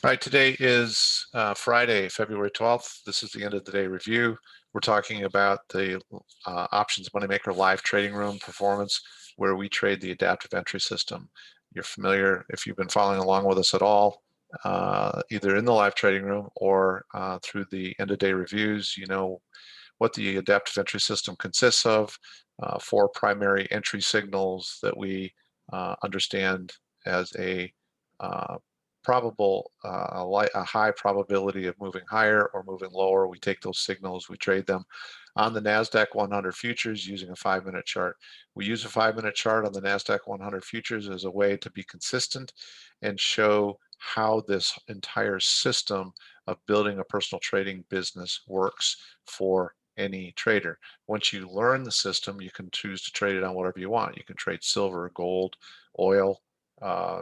All right, today is Friday, February 12th. This is the end of the day review. We're talking about the Options Moneymaker Live Trading Room performance, where we trade the adaptive entry system. You're familiar, if you've been following along with us at all, either in the live trading room or through the end of day reviews, you know what the adaptive entry system consists of. Four primary entry signals that we understand as a a high probability of moving higher or moving lower. We take those signals, we trade them on the NASDAQ 100 futures using a 5-minute chart. We use a 5-minute chart on the NASDAQ 100 futures as a way to be consistent and show how this entire system of building a personal trading business works for any trader. Once you learn the system, you can choose to trade it on whatever you want. You can trade silver, gold, oil,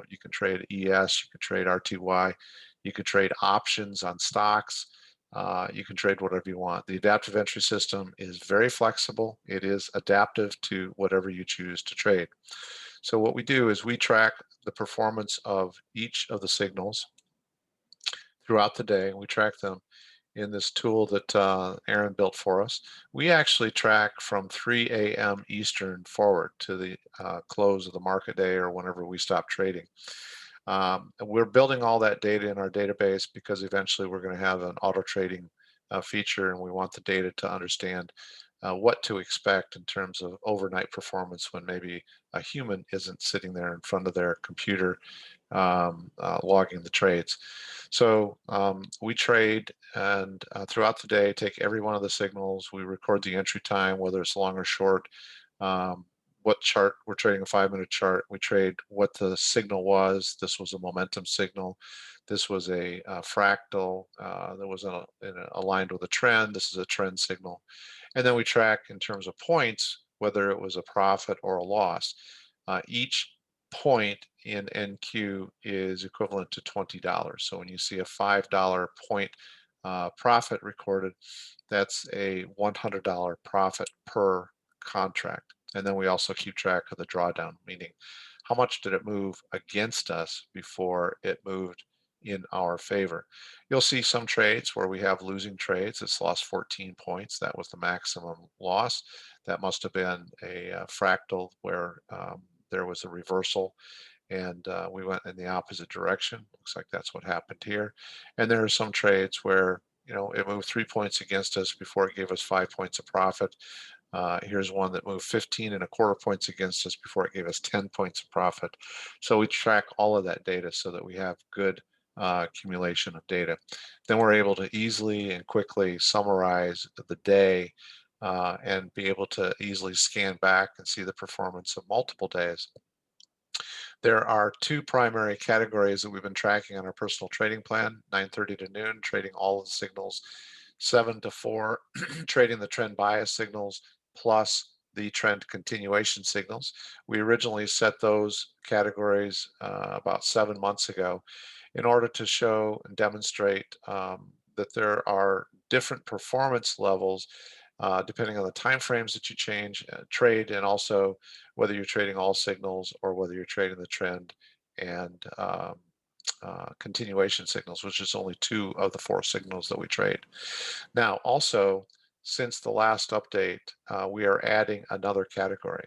you can trade ES, you can trade RTY, you can trade options on stocks, you can trade whatever you want. The adaptive entry system is very flexible. It is adaptive to whatever you choose to trade. So what we do is we track the performance of each of the signals throughout the day. We track them in this tool that Aaron built for us. We actually track from 3 a.m. Eastern forward to the close of the market day or whenever we stop trading. And we're building all that data in our database because eventually we're going to have an auto trading feature, and we want the data to understand what to expect in terms of overnight performance when maybe a human isn't sitting there in front of their computer logging the trades. So we trade and throughout the day take every one of the signals. We record the entry time, whether it's long or short, what chart we're trading, a 5-minute chart. We trade what the signal was. This was a momentum signal. This was a fractal that was aligned with a trend. This is a trend signal. And then we track in terms of points, whether it was a profit or a loss. Each point in NQ is equivalent to $20. So when you see a $5 point profit recorded, that's a $100 profit per contract. And then we also keep track of the drawdown, meaning how much did it move against us before it moved in our favor. You'll see some trades where we have losing trades. It's lost 14 points. That was the maximum loss. That must have been a fractal where there was a reversal and we went in the opposite direction. Looks like that's what happened here. And there are some trades where it moved 3 points against us before it gave us 5 points of profit. Here's one that moved 15.25 points against us before it gave us 10 points of profit. So we track all of that data so that we have good accumulation of data. Then we're able to easily and quickly summarize the day and be able to easily scan back and see the performance of multiple days. There are two primary categories that we've been tracking on our personal trading plan: 9:30 to noon, trading all of the signals; 7 to 4, trading the trend bias signals plus the trend continuation signals. We originally set those categories about 7 months ago in order to show and demonstrate that there are different performance levels depending on the time frames that you trade, and also whether you're trading all signals or whether you're trading the trend and continuation signals, which is only 2 of the 4 signals that we trade. Now, also, since the last update, we are adding another category.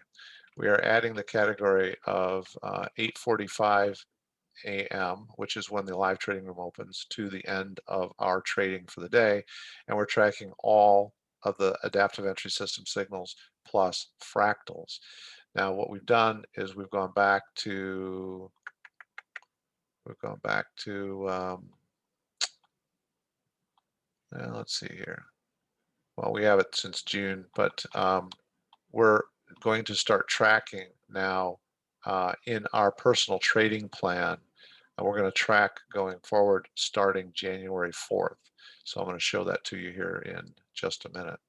We are adding the category of 8:45 a.m., which is when the live trading room opens, to the end of our trading for the day. And we're tracking all of the adaptive entry system signals plus fractals. Now, what we've done is we've gone back to let's see here. Well, we have it since June, but we're going to start tracking now in our personal trading plan, and we're going to track going forward starting January 4th. So I'm going to show that to you here in just a minute.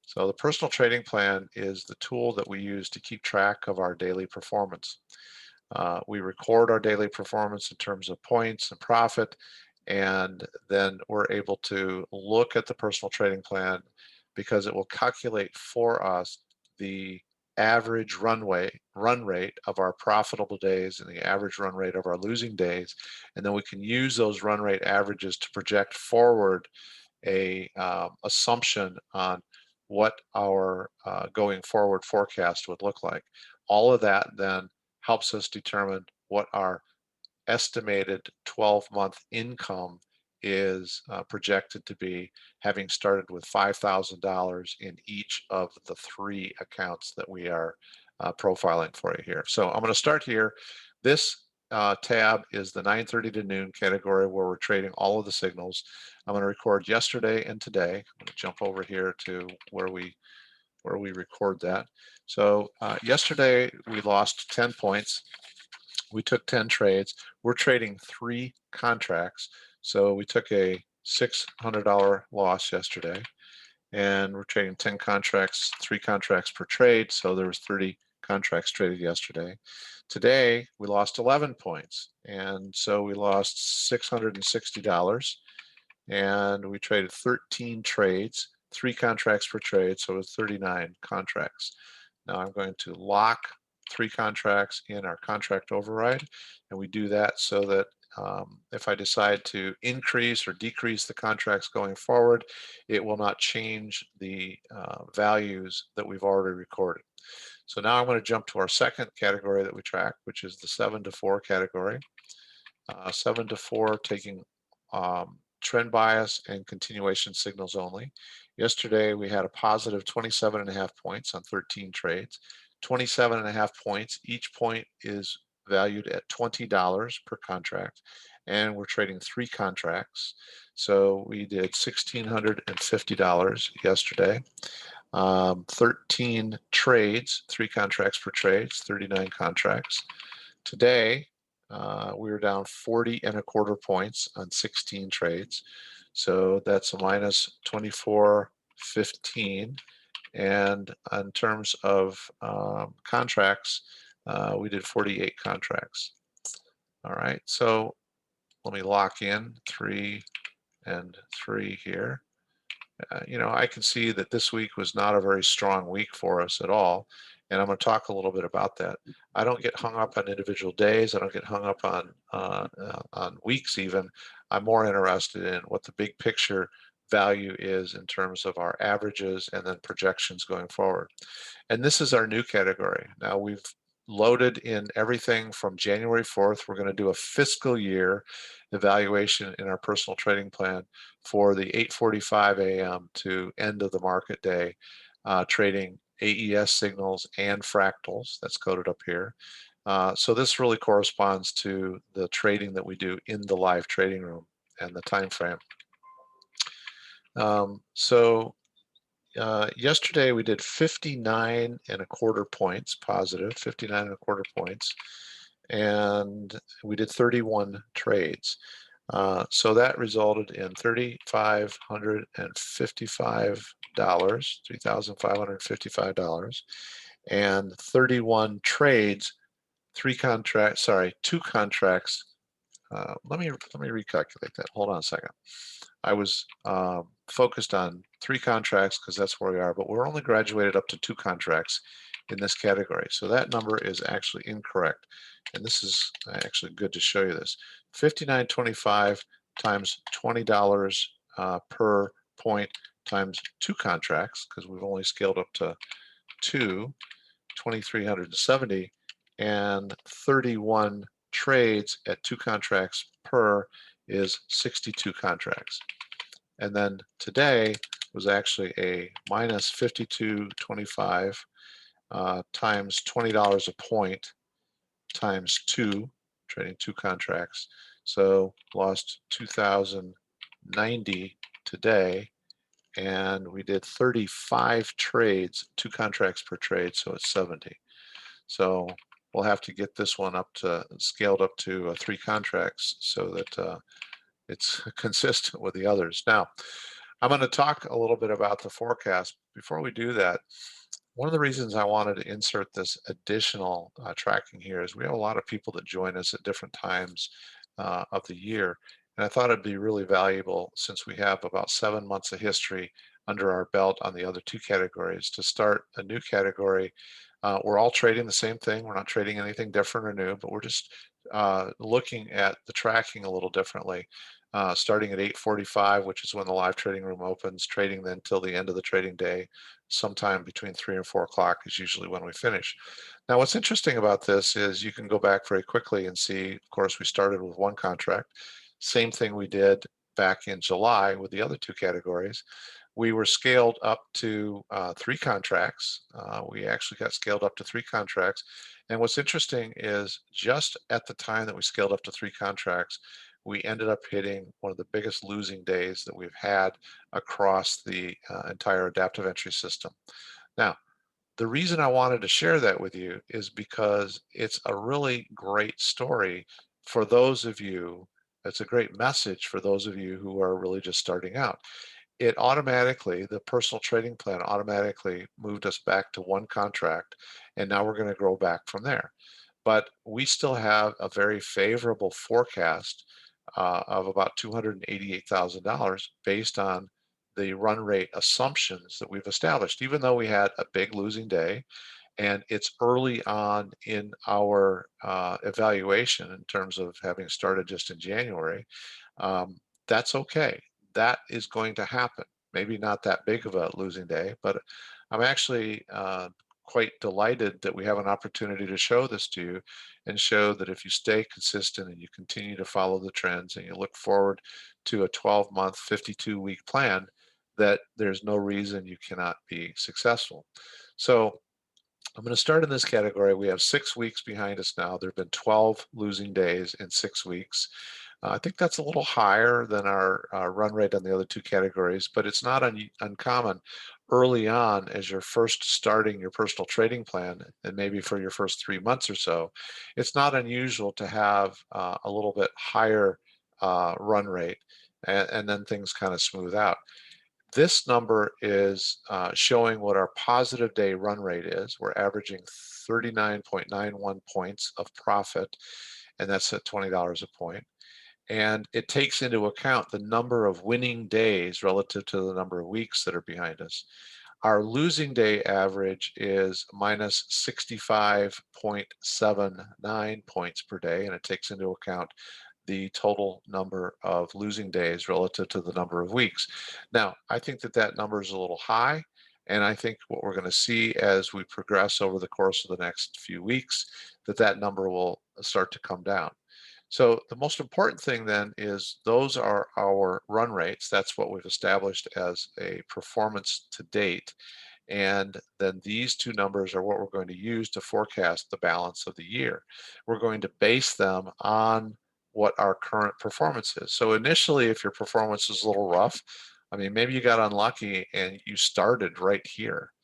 So the personal trading plan is the tool that we use to keep track of our daily performance. We record our daily performance in terms of points and profit, and then we're able to look at the personal trading plan because it will calculate for us the average run rate of our profitable days and the average run rate of our losing days, and then we can use those run rate averages to project forward a assumption on what our going forward forecast would look like. All of that then helps us determine what our estimated 12-month income is projected to be, having started with $5,000 in each of the 3 accounts that we are profiling for you here. So I'm going to start here. This tab is the 9:30 to noon category where we're trading all of the signals. I'm going to record yesterday and today. I'm going to jump over here to where we record that. So yesterday we lost 10 points. We took 10 trades. We're trading 3 contracts. So we took a $600 loss yesterday, and we're trading 10 contracts, 3 contracts per trade. So there was 30 contracts traded yesterday. Today we lost 11 points, and so we lost $660, and we traded 13 trades, 3 contracts per trade, so it was 39 contracts. Now I'm going to lock 3 contracts in our contract override, and we do that so that if I decide to increase or decrease the contracts going forward, it will not change the values that we've already recorded. So now I'm going to jump to our second category that we track, which is the 7 to 4 category. 7 to 4 taking trend bias and continuation signals only. Yesterday we had a positive 27.5 points on 13 trades. 27.5 points. Each point is valued at $20 per contract, and we're trading 3 contracts. So we did $1,650 yesterday. 13 trades, 3 contracts per trade, 39 contracts. Today we were down 40.25 points on 16 trades. So that's a minus 24.15. And in terms of contracts, we did 48 contracts. All right, so let me lock in 3 and 3 here. You know, I can see that this week was not a very strong week for us at all, and I'm going to talk a little bit about that. I don't get hung up on individual days. I don't get hung up on weeks even. I'm more interested in what the big picture value is in terms of our averages and then projections going forward. And this is our new category. Now we've loaded in everything from January 4th. We're going to do a fiscal year evaluation in our personal trading plan for the 8:45 a.m. to end of the market day, trading AES signals and fractals. That's coded up here. So this really corresponds to the trading that we do in the live trading room and the time frame. Yesterday we did 59.25 points, positive 59.25 points, and we did 31 trades. So that resulted in $3,555, and 31 trades, 2 contracts. Let me recalculate that. Hold on a second. I was focused on 3 contracts because that's where we are, but we're only graduated up to 2 contracts in this category. So that number is actually incorrect. And this is actually good to show you this. 59.25 times $20 per point times 2 contracts, because we've only scaled up to 2, 2,370, and 31 trades at 2 contracts per is 62 contracts. And then today was actually a minus 52.25 times $20 a point times 2, trading 2 contracts. So lost 2,090 today, and we did 35 trades, 2 contracts per trade, so it's 70. So we'll have to get this one up to scaled up to 3 contracts so that it's consistent with the others. Now, I'm going to talk a little bit about the forecast. Before we do that, one of the reasons I wanted to insert this additional tracking here is we have a lot of people that join us at different times of the year. And I thought it'd be really valuable, since we have about 7 months of history under our belt on the other two categories to start a new category. We're all trading the same thing. We're not trading anything different or new, but we're just looking at the tracking a little differently. Starting at 8:45, which is when the live trading room opens, trading then till the end of the trading day, sometime between 3 and 4 o'clock is usually when we finish. Now, what's interesting about this is you can go back very quickly and see, of course, we started with one contract. Same thing we did back in July with the other two categories. We were scaled up to 3 contracts. We actually got scaled up to 3 contracts. And what's interesting is just at the time that we scaled up to 3 contracts, we ended up hitting one of the biggest losing days that we've had across the entire adaptive entry system. Now, the reason I wanted to share that with you is because it's a really great story for those of you. It's a great message for those of you who are really just starting out. It automatically, the personal trading plan automatically moved us back to 1 contract, and now we're going to grow back from there. But we still have a very favorable forecast of about $288,000 based on the run rate assumptions that we've established, even though we had a big losing day and it's early on in our evaluation in terms of having started just in January. That's okay. That is going to happen. Maybe not that big of a losing day, but I'm actually quite delighted that we have an opportunity to show this to you and show that if you stay consistent and you continue to follow the trends and you look forward to a 12-month, 52-week plan, that there's no reason you cannot be successful. So I'm going to start in this category. We have 6 weeks behind us now. There have been 12 losing days in 6 weeks. I think that's a little higher than our run rate on the other two categories, but it's not uncommon early on as you're first starting your personal trading plan, and maybe for your first 3 months or so. It's not unusual to have a little bit higher run rate, and then things kind of smooth out. This number is showing what our positive day run rate is. We're averaging 39.91 points of profit, and that's at $20 a point. And it takes into account the number of winning days relative to the number of weeks that are behind us. Our losing day average is minus 65.79 points per day, and it takes into account the total number of losing days relative to the number of weeks. Now, I think that that number is a little high, and I think what we're going to see as we progress over the course of the next few weeks, that that number will start to come down. So the most important thing then is those are our run rates. That's what we've established as a performance to date. And then these two numbers are what we're going to use to forecast the balance of the year. We're going to base them on what our current performance is. So initially, if your performance is a little rough, I mean, maybe you got unlucky and you started right here.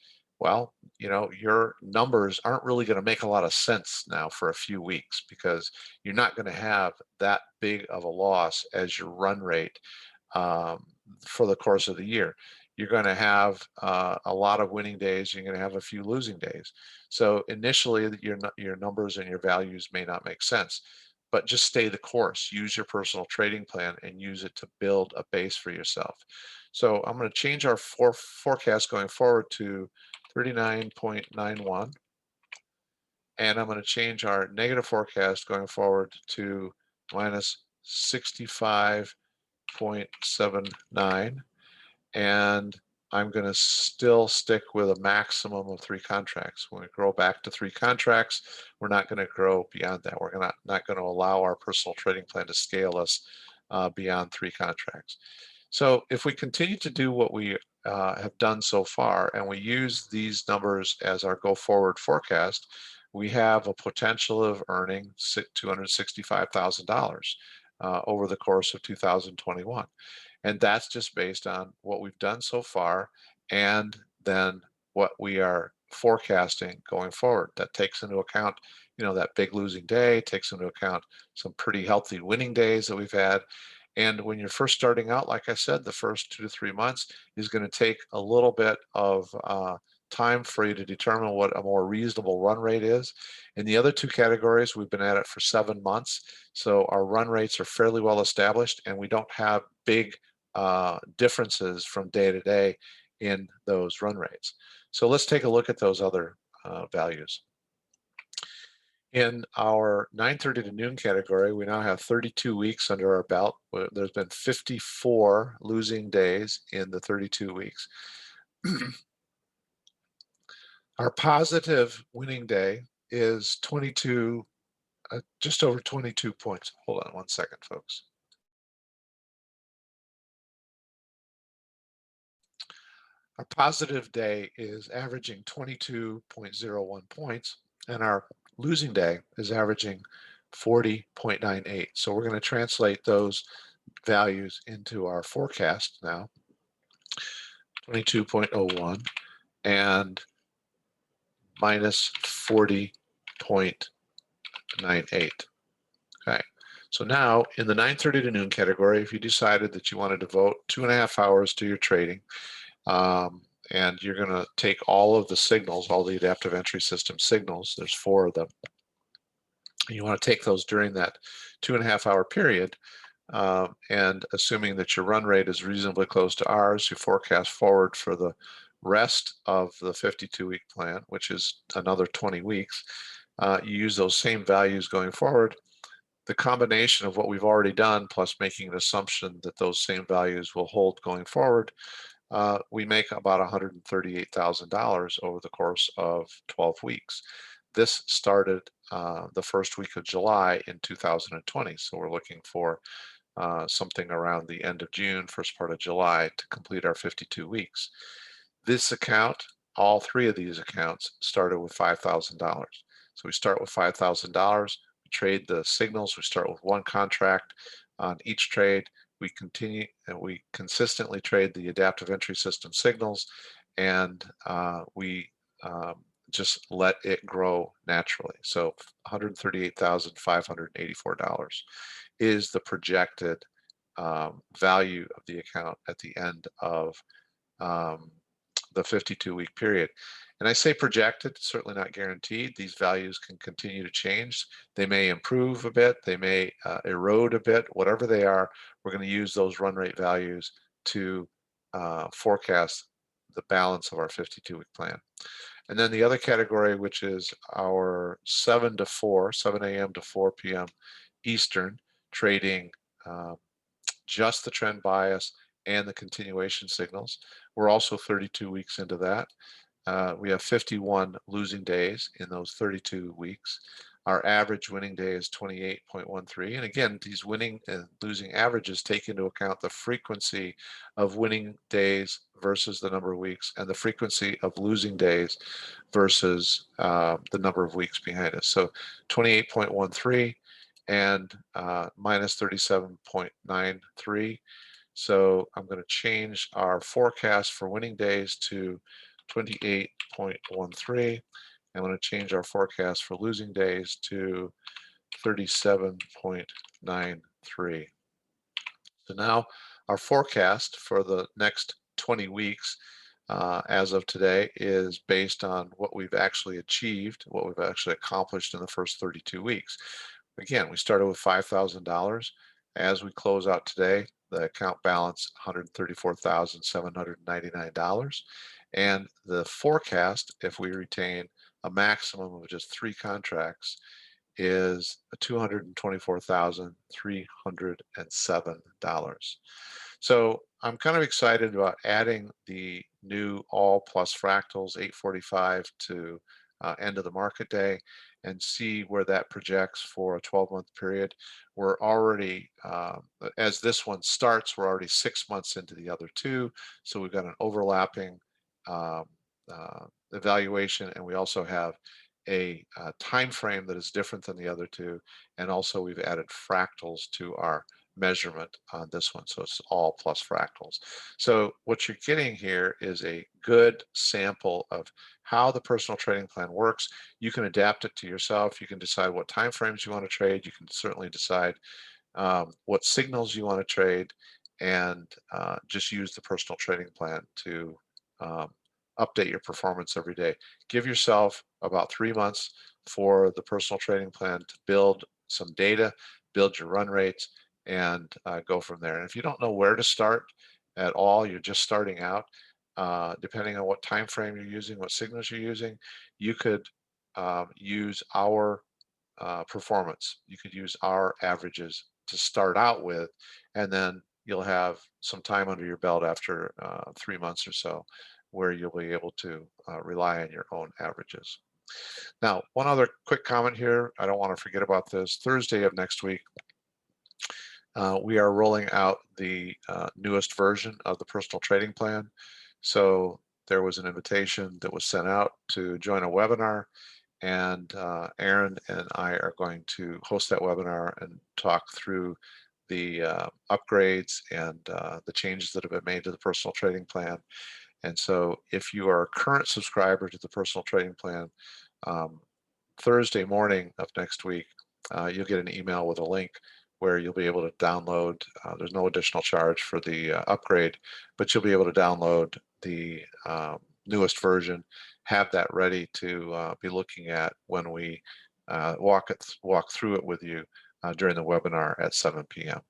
Well, you know, your numbers aren't really going to make a lot of sense now for a few weeks because you're not going to have that big of a loss as your run rate um, for the course of the year. You're going to have a lot of winning days. You're going to have a few losing days. So initially, your numbers and your values may not make sense, but just stay the course. Use your personal trading plan and use it to build a base for yourself. So I'm going to change our forecast going forward to 39.91, and I'm going to change our negative forecast going forward to minus 65.79, and I'm going to still stick with a maximum of 3 contracts. When we grow back to 3 contracts, we're not going to grow beyond that. We're not going to allow our personal trading plan to scale us beyond 3 contracts. So if we continue to do what we have done so far, and we use these numbers as our go forward forecast, we have a potential of earning $265,000 over the course of 2021. And that's just based on what we've done so far and then what we are forecasting going forward. That takes into account, you know, that big losing day, takes into account some pretty healthy winning days that we've had. And when you're first starting out, like I said, the first 2 to 3 months is going to take a little bit of time for you to determine what a more reasonable run rate is. In the other two categories, we've been at it for 7 months. So our run rates are fairly well established and we don't have big differences from day to day in those run rates. So let's take a look at those other values. In our 9:30 to noon category, we now have 32 weeks under our belt. There's been 54 losing days in the 32 weeks. Our positive winning day is 22, just over 22 points. Hold on one second, folks. Our positive day is averaging 22.01 points, and our losing day is averaging 40.98. So we're going to translate those values into our forecast now. 22.01 and minus 40.98. Okay. So now in the 9:30 to noon category, if you decided that you wanted to devote 2.5 hours to your trading, and you're going to take all of the signals, all the adaptive entry system signals, there's 4 of them, and you want to take those during that 2.5 hour period, and assuming that your run rate is reasonably close to ours, you forecast forward for the rest of the 52-week plan, which is another 20 weeks. You use those same values going forward. The combination of what we've already done plus making an assumption that those same values will hold going forward, we make about $138,000 over the course of 12 weeks. This started the first week of July in 2020, so we're looking for something around the end of June, first part of July to complete our 52 weeks. This account, all 3 of these accounts, started with $5,000. So we start with $5,000, we trade the signals, we start with 1 contract on each trade. We continue and we consistently trade the adaptive entry system signals, and we just let it grow naturally. So $138,584 is the projected value of the account at the end of the 52-week period. And I say projected, certainly not guaranteed. These values can continue to change. They may improve a bit, they may erode a bit, whatever they are, we're going to use those run rate values to forecast the balance of our 52-week plan. And then the other category, which is our 7 a.m. to 4 p.m. Eastern, trading just the trend bias and the continuation signals. We're also 32 weeks into that. We have 51 losing days in those 32 weeks. Our average winning day is 28.13. And again, these winning and losing averages take into account the frequency of winning days versus the number of weeks, and the frequency of losing days versus the number of weeks behind us. So 28.13 and minus 37.93. So I'm going to change our forecast for winning days to 28.13. I'm going to change our forecast for losing days to 37.93. So now our forecast for the next 20 weeks as of today is based on what we've actually achieved, what we've actually accomplished in the first 32 weeks. Again, we started with $5,000. As we close out today, the account balance $134,799. And the forecast, if we retain a maximum of just 3 contracts, is $224,307. So I'm kind of excited about adding the new all plus fractals 845 to end of the market day and see where that projects for a 12-month period. We're already, as this one starts, we're already 6 months into the other 2. So we've got an overlapping evaluation, and we also have a time frame that is different than the other 2, and also we've added fractals to our measurement on this one, so it's all plus fractals. So what you're getting here is a good sample of how the personal trading plan works. You can adapt it to yourself. You can decide what time frames you want to trade. You can certainly decide what signals you want to trade, and just use the personal trading plan to update your performance every day. Give yourself about 3 months for the personal trading plan to build some data, build your run rates, and go from there. And if you don't know where to start at all, you're just starting out, depending on what time frame you're using, what signals you're using, you could use our performance. You could use our averages to start out with, and then you'll have some time under your belt after 3 months or so where you'll be able to rely on your own averages. Now, one other quick comment here. I don't want to forget about this. Thursday of next week, we are rolling out the newest version of the personal trading plan. So there was an invitation that was sent out to join a webinar, and Aaron and I are going to host that webinar and talk through the upgrades and the changes that have been made to the personal trading plan. And so if you are a current subscriber to the personal trading plan, Thursday morning of next week, you'll get an email with a link where you'll be able to download. There's no additional charge for the upgrade, but you'll be able to download the newest version, have that ready to be looking at when we walk through it with you during the webinar at 7 p.m.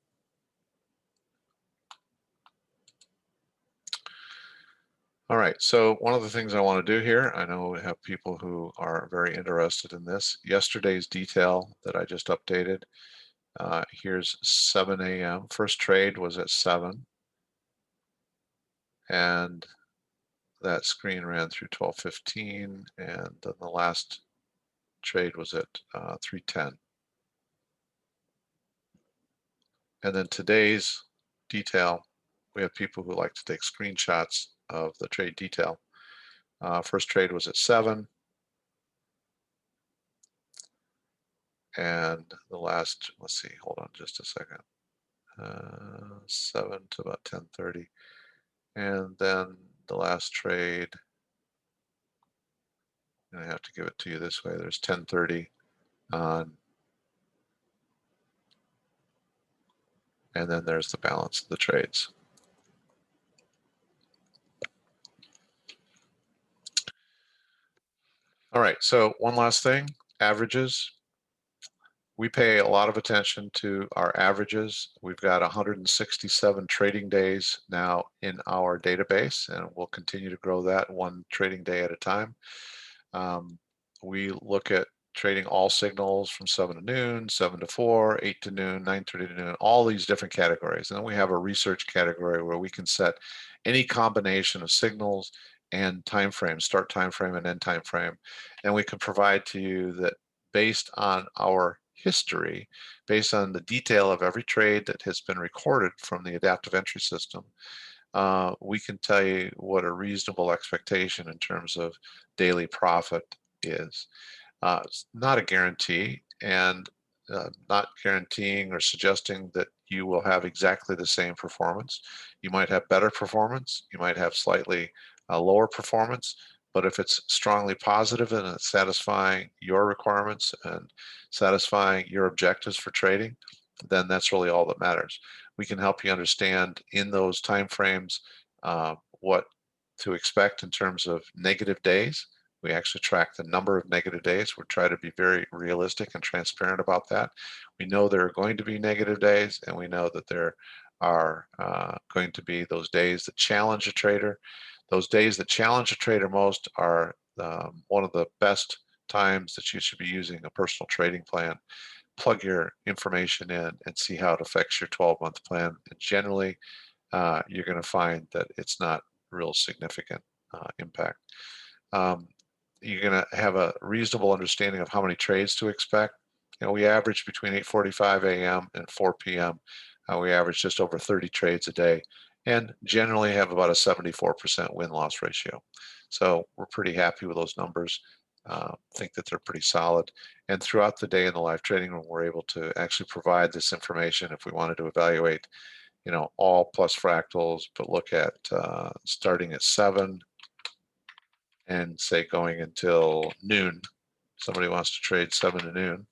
All right, so one of the things I want to do here, I know we have people who are very interested in this. Yesterday's detail that I just updated, here's 7 a.m. First trade was at 7, and that screen ran through 12:15, and then the last trade was at 3:10. And then today's detail, we have people who like to take screenshots of the trade detail. First trade was at 7, and the last, let's see, hold on just a second, 7 to about 10:30, and then the last trade, and I have to give it to you this way, there's 10:30 on, and then there's the balance of the trades. All right, so one last thing, averages. We pay a lot of attention to our averages. We've got 167 trading days now in our database, and we'll continue to grow that one trading day at a time. We look at trading all signals from 7 to noon, 7 to 4, 8 to noon, 9:30 to noon, all these different categories. And then we have a research category where we can set any combination of signals and time frame, start time frame and end time frame. And we can provide to you that based on our history, based on the detail of every trade that has been recorded from the adaptive entry system, we can tell you what a reasonable expectation in terms of daily profit is. It's not a guarantee, and not guaranteeing or suggesting that you will have exactly the same performance. You might have better performance, you might have slightly lower performance, but if it's strongly positive and it's satisfying your requirements and satisfying your objectives for trading, then that's really all that matters. We can help you understand in those time frames what to expect in terms of negative days. We actually track the number of negative days. We try to be very realistic and transparent about that. We know there are going to be negative days, and we know that there are going to be those days that challenge a trader. Those days that challenge a trader most are one of the best times that you should be using a personal trading plan. Plug your information in and see how it affects your 12-month plan. And generally, you're going to find that it's not real significant impact. You're going to have a reasonable understanding of how many trades to expect. We average between 8:45 a.m. and 4 p.m. We average just over 30 trades a day, and generally have about a 74% win-loss ratio. So we're pretty happy with those numbers. Think that they're pretty solid. And throughout the day in the live trading room, we're able to actually provide this information if we wanted to evaluate, all plus fractals, but look at starting at 7 and say going until noon. Somebody wants to trade 7 to noon.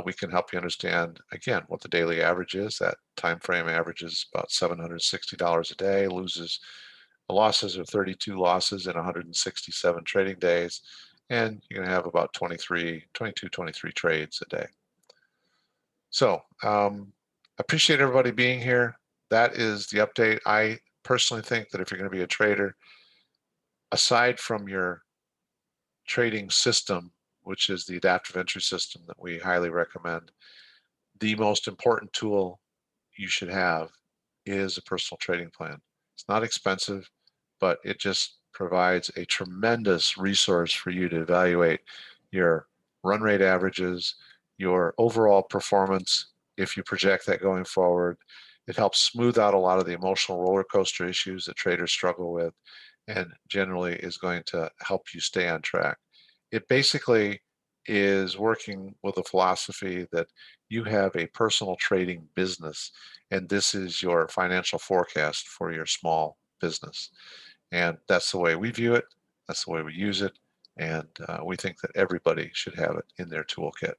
We can help you understand, again, what the daily average is. That time frame average is about $760 a day, losses are 32 losses in 167 trading days, and you're going to have about 22, 23 trades a day. So appreciate everybody being here. That is the update. I personally think that if you're going to be a trader, aside from your trading system, which is the adaptive entry system that we highly recommend, the most important tool you should have is a personal trading plan. It's not expensive, but it just provides a tremendous resource for you to evaluate your run rate averages, your overall performance, if you project that going forward. It helps smooth out a lot of the emotional roller coaster issues that traders struggle with, and generally is going to help you stay on track. It basically is working with a philosophy that you have a personal trading business, and this is your financial forecast for your small business. And that's the way we view it. That's the way we use it. And we think that everybody should have it in their toolkit.